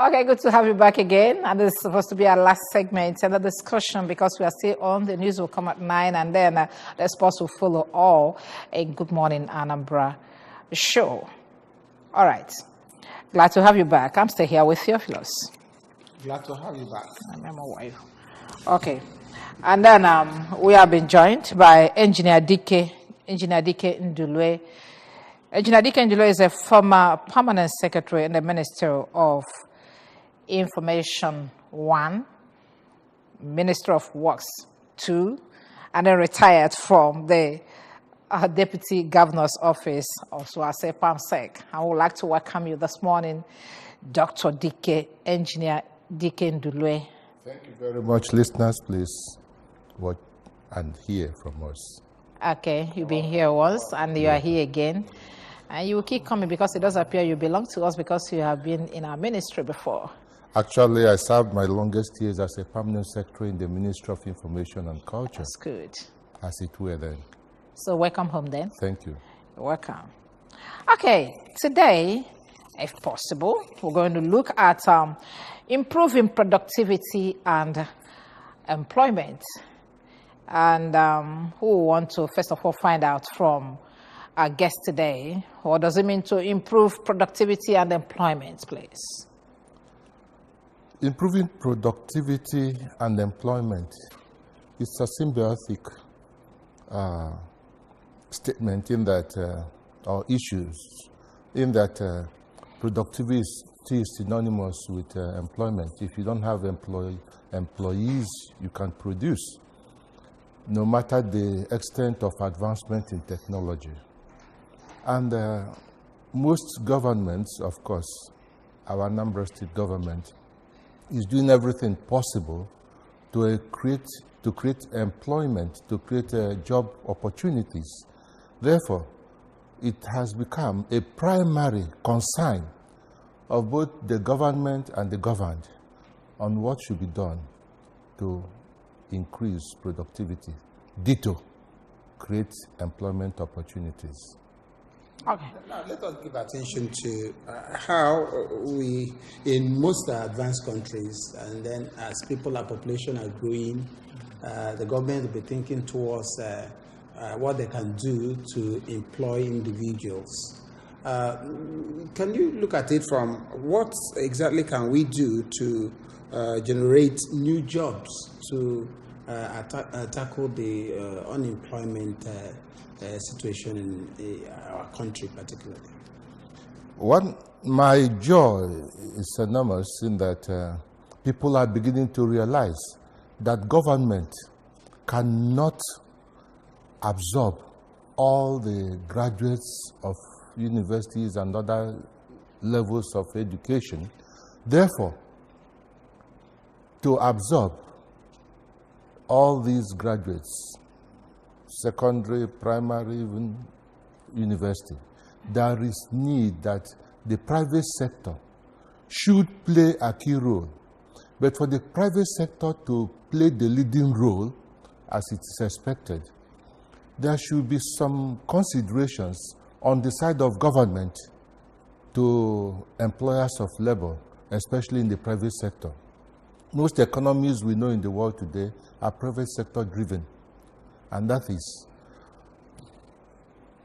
Okay, good to have you back again. And this is supposed to be our last segment and the discussion because we are still on. The news will come at 9 and then the sports will follow all. A Good Morning Anambra show. All right. Glad to have you back. I'm still here with Theophilus. Glad to have you back. I'm my wife. Okay. And then we have been joined by Engineer Dike Ndulue. Engineer Dike Ndulue is a former permanent secretary in the Ministry of Information 1, Minister of Works 2, and then retired from the Deputy Governor's Office, also I say PAMSEC. I would like to welcome you this morning, Dr. Dike, Engineer Dike Ndulue. Thank you very much, listeners. Please watch and hear from us. Okay, you've been here once and you are here again. And you will keep coming because it does appear you belong to us because you have been in our ministry before. Actually, I served my longest years as a permanent secretary in the Ministry of Information and Culture. That's good. As it were then. So welcome home then. Thank you. You're welcome. Okay, today, if possible, we're going to look at improving productivity and employment. And who want to first of all find out from our guest today, what does it mean to improve productivity and employment, please? Improving productivity and employment is a symbiotic statement in that, or issues, in that productivity is synonymous with employment. If you don't have employees, you can't produce, no matter the extent of advancement in technology. And most governments, of course, our Anambra state government, is doing everything possible to create employment, to create job opportunities. Therefore, it has become a primary concern of both the government and the governed on what should be done to increase productivity. Ditto, create employment opportunities. Okay. Now, let us give attention to how we, in most advanced countries, and then as people, our population are growing, the government will be thinking towards what they can do to employ individuals. Can you look at it from what exactly can we do to generate new jobs to tackle the unemployment situation in our country particularly? My joy is enormous in that people are beginning to realize that government cannot absorb all the graduates of universities and other levels of education. Therefore, to absorb all these graduates, secondary, primary, even university, there is need that the private sector should play a key role. But for the private sector to play the leading role, as it is expected, there should be some considerations on the side of government to employers of labor, especially in the private sector. Most economies we know in the world today are private sector driven. And that is,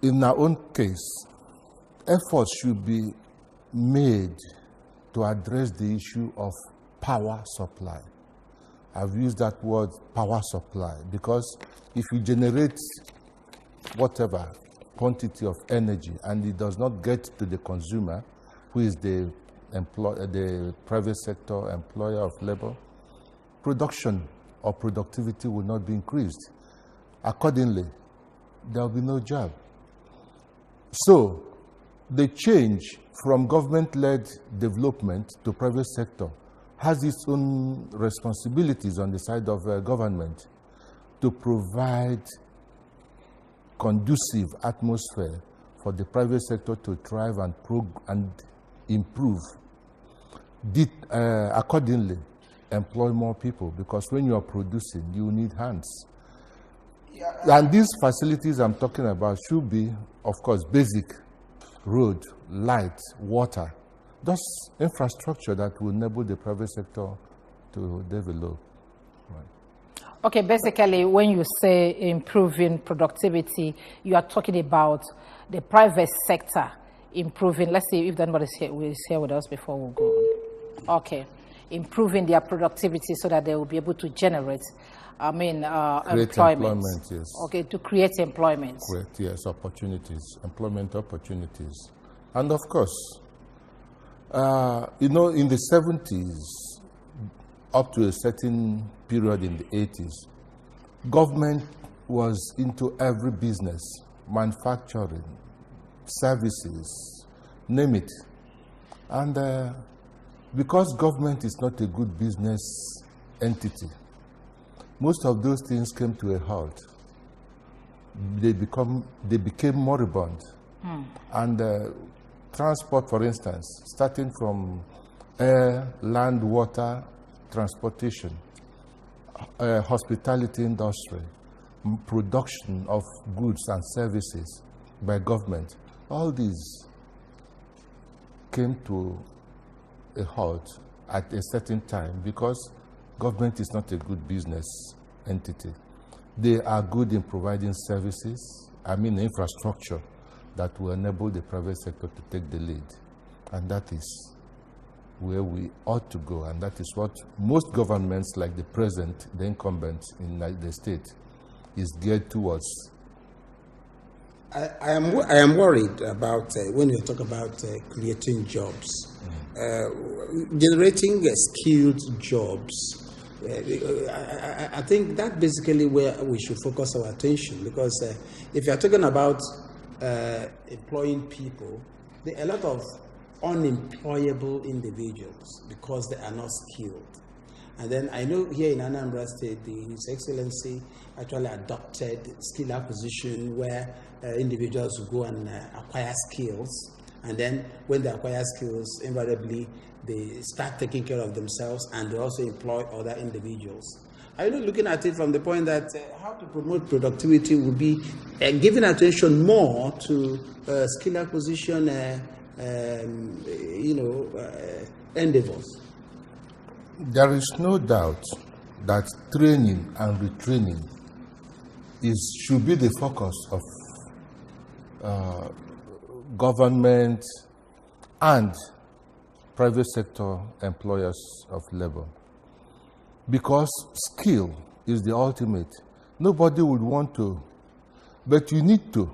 in our own case, efforts should be made to address the issue of power supply. I've used that word power supply because if you generate whatever quantity of energy and it does not get to the consumer, who is the private sector employer of labor, production or productivity will not be increased. Accordingly, there will be no job. So, the change from government-led development to private sector has its own responsibilities on the side of government to provide conducive atmosphere for the private sector to thrive and improve. Accordingly, employ more people, because when you are producing, you need hands. And these facilities I'm talking about should be, of course, basic: road, light, water, Just infrastructure that will enable the private sector to develop. Right. Okay, basically, when you say improving productivity, you are talking about the private sector improving. Let's see if anybody is here with us before we go on. Okay, improving their productivity so that they will be able to generate, employment. Yes. Okay, to create employment. Correct, yes, opportunities, employment opportunities. And of course, in the 70s, up to a certain period in the 80s, government was into every business, manufacturing, services, name it. And because government is not a good business entity, most of those things came to a halt. They became moribund. And transport, for instance, starting from air, land, water, transportation, hospitality industry, production of goods and services by government, all these came to a halt at a certain time because government is not a good business entity. They are good in providing services, infrastructure that will enable the private sector to take the lead. And that is where we ought to go, and that is what most governments like the present, the incumbent in the state, is geared towards. I am worried about when you talk about creating jobs, generating skilled jobs. I think that basically where we should focus our attention, because if you are talking about employing people, there are a lot of unemployable individuals because they are not skilled. And then I know here in Anambra State, His Excellency actually adopted skill acquisition where individuals will go and acquire skills. And then when they acquire skills, invariably, they start taking care of themselves and they also employ other individuals. Are you looking at it from the point that how to promote productivity would be giving attention more to skill acquisition endeavors? There is no doubt that training and retraining should be the focus of government and private sector employers of labor. Because skill is the ultimate. Nobody would want to, but you need to,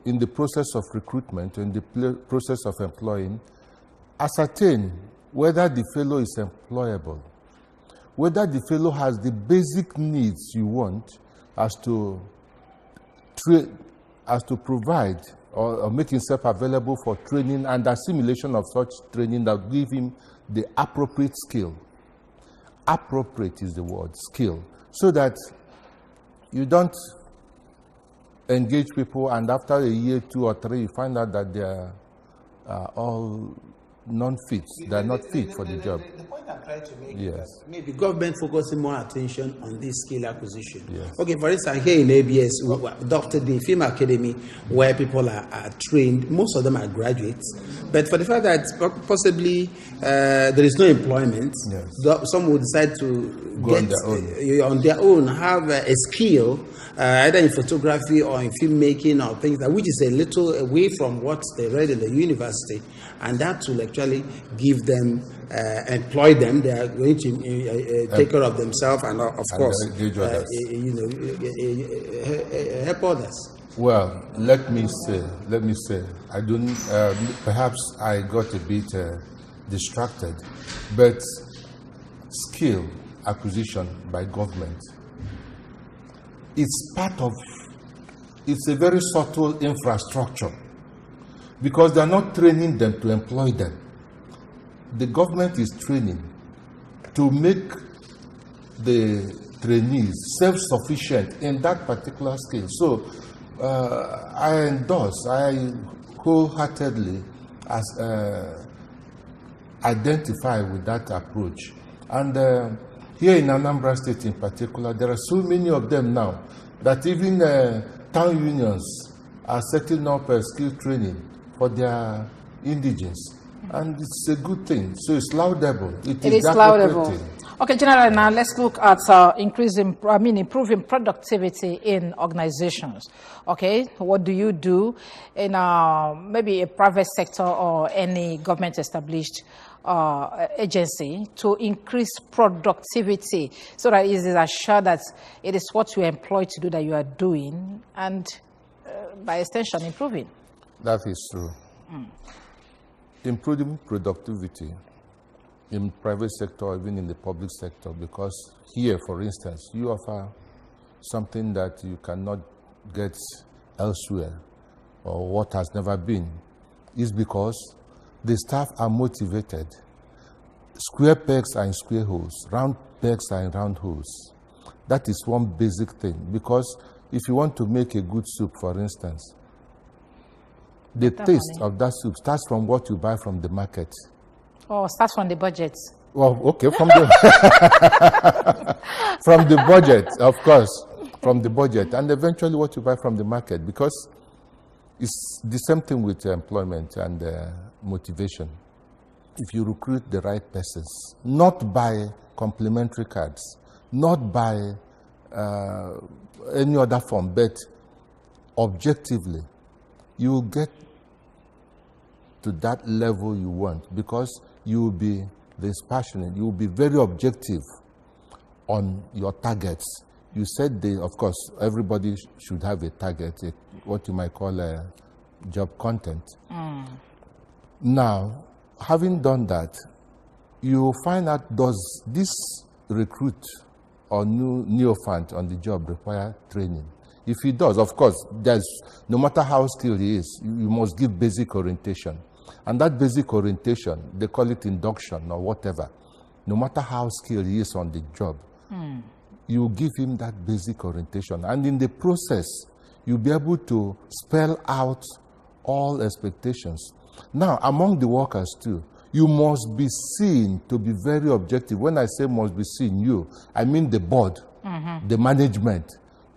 in the process of recruitment, in the process of employing, ascertain whether the fellow is employable, whether the fellow has the basic needs you want as to provide or make himself available for training and assimilation of such training that give him the appropriate skill. Appropriate is the word, skill. So that you don't engage people and after a year, 2 or 3, you find out that they are all non-fit. They are not fit for the job. The point I'm trying to make Yes. is that maybe government focusing more attention on this skill acquisition. Yes. Okay, for instance, here in ABS, we adopted the Film Academy where people are trained. Most of them are graduates. But for the fact that possibly there is no employment, yes, some will decide to go get on their own, have a skill, either in photography or in filmmaking or things that, which is a little away from what they read in the university. And that will actually give them, employ them. They are going to take care of themselves and, of course, help others. Well, let me say, I don't. Perhaps I got a bit distracted, but skill acquisition by government, it's a very subtle infrastructure. Because they are not training them to employ them. The government is training to make the trainees self-sufficient in that particular skill. So I wholeheartedly identify with that approach. And here in Anambra State in particular, there are so many of them now that even town unions are setting up skill training for their indigents. And it's a good thing. So it's laudable. It is laudable. Okay, General, now let's look at improving productivity in organizations. Okay, what do you do in maybe a private sector or any government-established agency to increase productivity so that it is assured that it is what you employ to do that you are doing and by extension improving? That is true. Improving productivity in private sector or even in the public sector, because here, for instance, you offer something that you cannot get elsewhere or what has never been, is because the staff are motivated. Square pegs are in square holes, round pegs are in round holes. That is one basic thing, because if you want to make a good soup, for instance, the taste of that soup starts from what you buy from the market. Oh, starts from the budget. Well, okay, from the from the budget, of course, from the budget, and eventually what you buy from the market, because it's the same thing with employment and motivation. If you recruit the right persons, not by complimentary cards, not by any other form, but objectively, you will get to that level you want, because you will be dispassionate, you will be very objective on your targets. You said, of course, everybody should have a target, what you might call a job content. Now, having done that, you find out, does this recruit or new neophyte on the job require training? If he does, of course, no matter how skilled he is, you must give basic orientation. And that basic orientation, they call it induction or whatever. No matter how skilled he is on the job, you give him that basic orientation. And in the process, you'll be able to spell out all expectations. Now, among the workers too, you must be seen to be very objective. When I say must be seen, I mean the board, the management,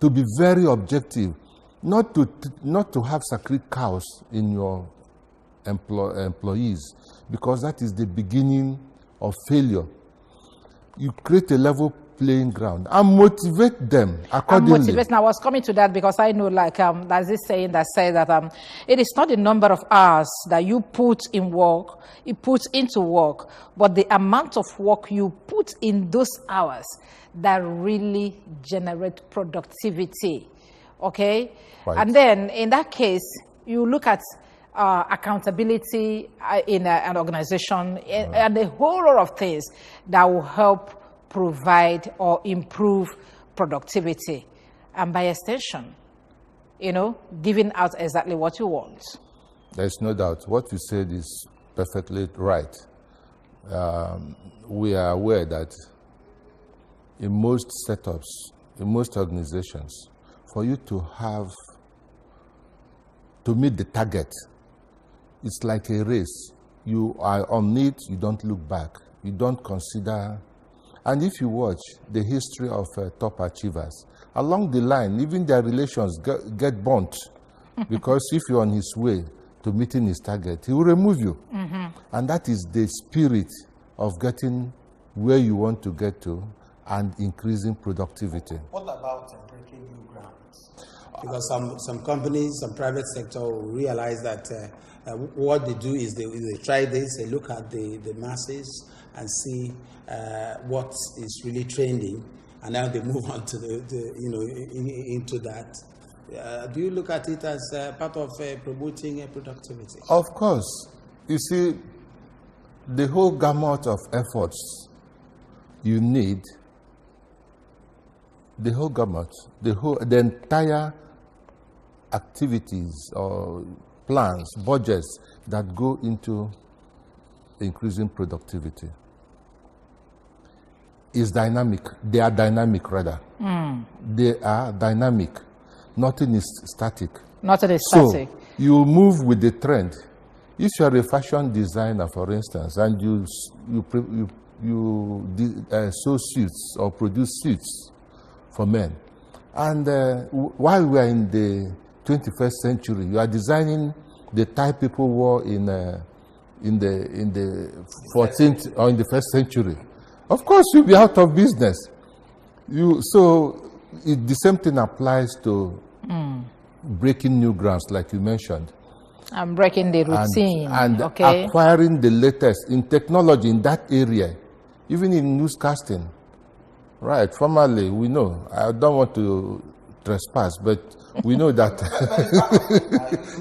to be very objective, not to have sacred cows in your employees, because that is the beginning of failure. You create a level playing ground and motivate them accordingly. I was coming to that because I know, like, there's this saying that says that it is not the number of hours that you put in work, you put into work, but the amount of work you put in those hours that really generate productivity. Okay? Right. And then in that case, you look at accountability in an organization and a whole lot of things that will help provide or improve productivity, and by extension, giving out exactly what you want. There's no doubt. What you said is perfectly right. We are aware that in most setups, in most organizations, for you to meet the target, it's like a race. You are on it, you don't look back. You don't consider. And if you watch the history of top achievers, along the line, even their relations get burnt. Because if you're on his way to meeting his target, he will remove you. And that is the spirit of getting where you want to get to and increasing productivity. What about breaking new grounds? Because some companies, some private sector will realize that what they do is they try this, they look at the masses and see what is really trending, and now they move on to into that. Do you look at it as part of promoting productivity? Of course. You see, the whole gamut of efforts you need, the whole gamut, the entire activities or plans, budgets that go into increasing productivity is dynamic. They are dynamic, rather. They are dynamic. Nothing is static. Nothing is static. So you move with the trend. If you are a fashion designer, for instance, and you sew suits or produce suits for men, and while we are in the 21st century, you are designing the tie people wore in the 14th or in the 1st century, of course you'll be out of business. The same thing applies to breaking new grounds, like you mentioned. I'm breaking the routine. And acquiring the latest in technology in that area, even in newscasting. Right, formally, we know. I don't want to trespass, but we know that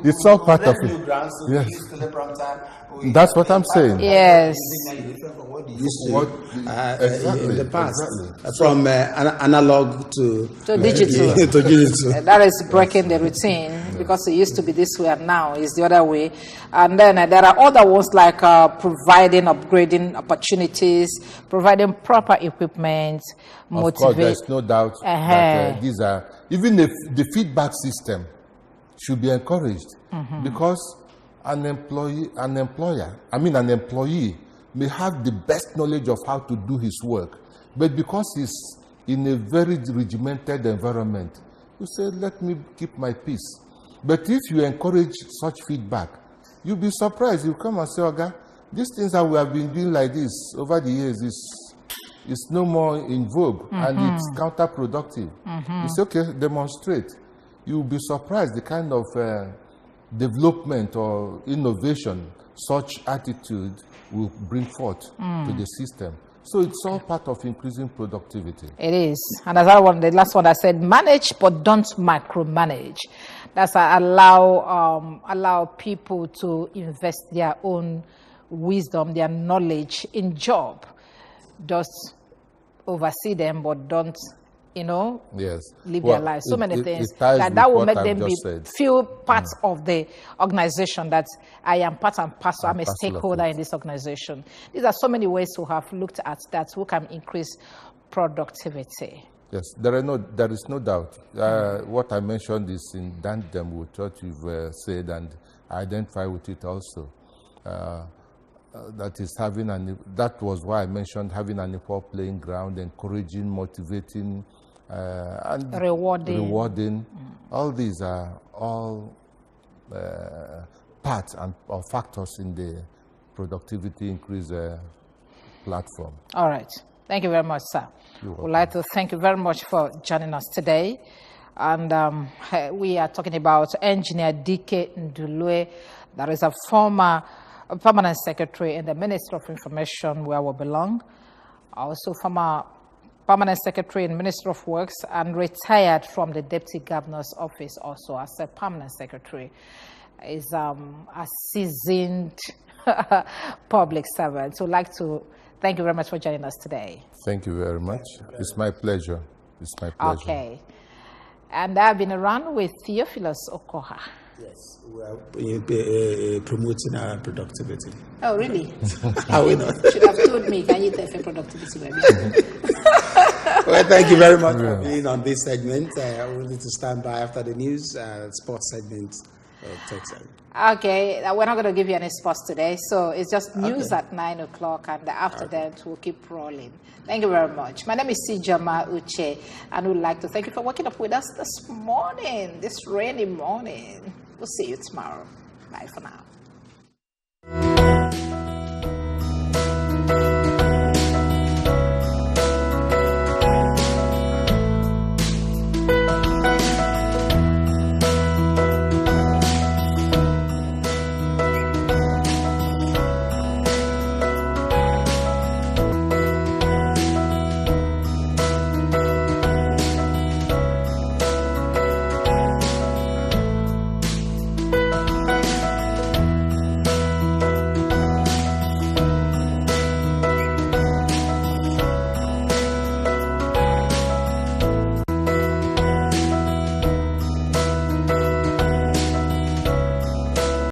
it's all part of it. Yes. That's what I'm saying. Yes. Exactly. In the past, from analog to digital. to digital. That is breaking the routine, because it used to be this way and now it's the other way. And then there are other ones like providing upgrading opportunities, providing proper equipment, Of course, there's no doubt that these are, even if the feedback system should be encouraged, because an employee may have the best knowledge of how to do his work, but because he's in a very regimented environment, you say, let me keep my peace. But if you encourage such feedback, you'll be surprised. You come and say, Oga, these things that we have been doing like this over the years is no more in vogue, and it's counterproductive. You say, okay, demonstrate. You'll be surprised the kind of development or innovation such attitude will bring forth to the system. So it's all part of increasing productivity. It is. And as the last one I said, manage but don't micromanage. That's allow people to invest their own wisdom, their knowledge in job. Just oversee them, but don't, yes, live their lives. So many things that will make them feel part of the organization, that I am part and parcel. I'm a stakeholder in this organization. These are so many ways to have looked at that who can increase productivity. Yes, there is no doubt. What I mentioned is in tandem with what you've said, and I identify with it also. That is that was why I mentioned having an equal playing ground, encouraging, motivating, and rewarding. All these are all parts or factors in the productivity increase platform. All right. Thank you very much, sir. We'd like to thank you very much for joining us today. And we are talking about Engineer Dike Ndulue, that is a former permanent secretary in the Ministry of Information, where we belong. Also former permanent secretary in Ministry of Works, and retired from the Deputy Governor's office also as a permanent secretary. Is a seasoned public servant. So I'd like to thank you very much for joining us today. Thank you very much. It's my pleasure. It's my pleasure. Okay. And I've been around with Theophilus Okoha. Yes, we are promoting our productivity. Oh, really? How we not? Should have told me. Can you tell me productivity, baby? Well, thank you very much for being on this segment. I will need to stand by after the news, sports segment. Okay, we're not going to give you any sports today, so it's just news at 9 o'clock, and after that we'll keep rolling. Thank you very much. My name is Sijama Uche, and we'd like to thank you for waking up with us this morning, this rainy morning. We'll see you tomorrow. Bye for now.